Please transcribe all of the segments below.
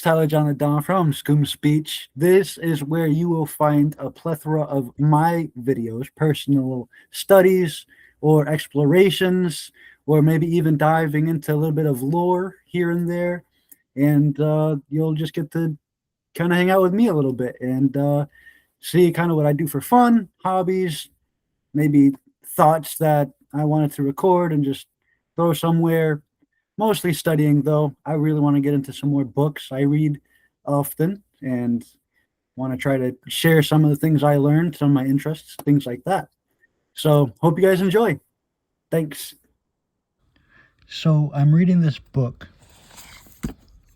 TylerJohnTheDon from Scoom Speech. This is where you will find a plethora of my videos, personal studies or explorations, or maybe even diving into a little bit of lore here and there. And you'll just get to kind of hang out with me a little bit and see kind of what I do for fun, hobbies, maybe thoughts that I wanted to record and just throw somewhere. Mostly studying, though. I really want to get into some more books. I read often and want to try to share some of the things I learned, some of my interests, things like that. So, hope you guys enjoy. Thanks. So I'm reading this book,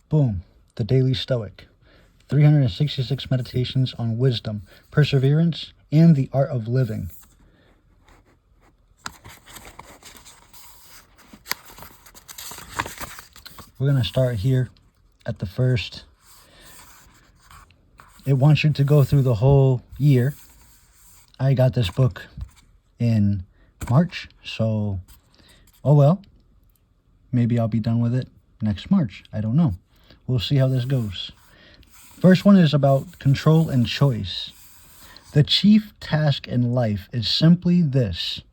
boom, The Daily Stoic, 366 Meditations on Wisdom, Perseverance, and the Art of Living. We're going to start here at the first. It wants you to go through the whole year. I got this book in March, so, oh well. Maybe I'll be done with it next March. I don't know. We'll see how this goes. First one is about control and choice. The chief task in life is simply this: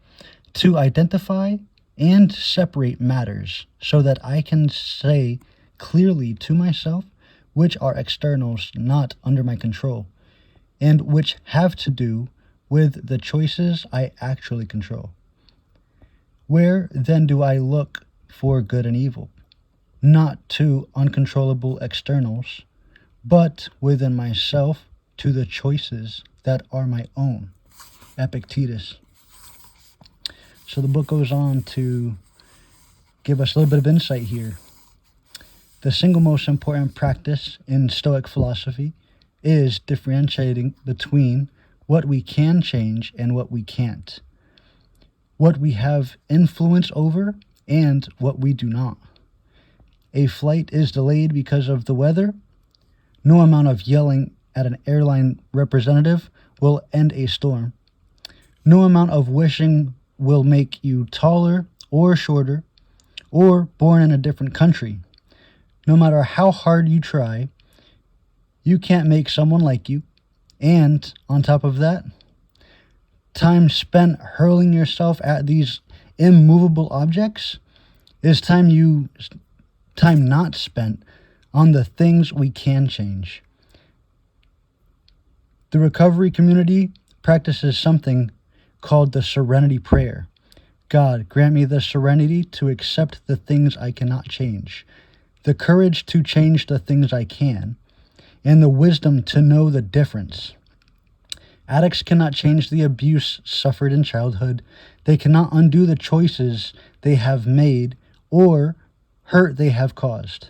to identify and separate matters so that I can say clearly to myself which are externals not under my control and which have to do with the choices I actually control. Where then do I look for good and evil? Not to uncontrollable externals, but within myself to the choices that are my own. Epictetus. So the book goes on to give us a little bit of insight here. The single most important practice in Stoic philosophy is differentiating between what we can change and what we can't, what we have influence over and what we do not. A flight is delayed because of the weather. No amount of yelling at an airline representative will end a storm. No amount of wishing will make you taller or shorter or born in a different country. No matter how hard you try, you can't make someone like you. And on top of that, time spent hurling yourself at these immovable objects is time not spent on the things we can change. The recovery community practices something called the serenity prayer. God, grant me the serenity to accept the things I cannot change, the courage to change the things I can, and the wisdom to know the difference. Addicts cannot change the abuse suffered in childhood. They cannot undo the choices they have made or hurt they have caused.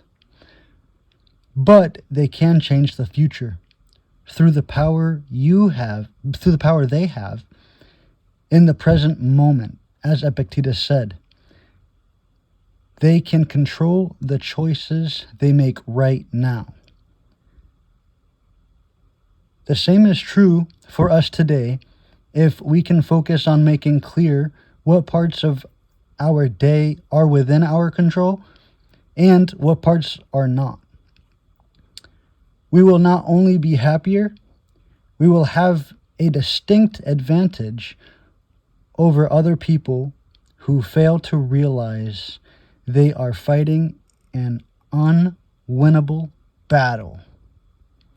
But they can change the future through the power they have in the present moment. As Epictetus said, they can control the choices they make right now. The same is true for us today if we can focus on making clear what parts of our day are within our control and what parts are not. We will not only be happier, we will have a distinct advantage over other people who fail to realize they are fighting an unwinnable battle.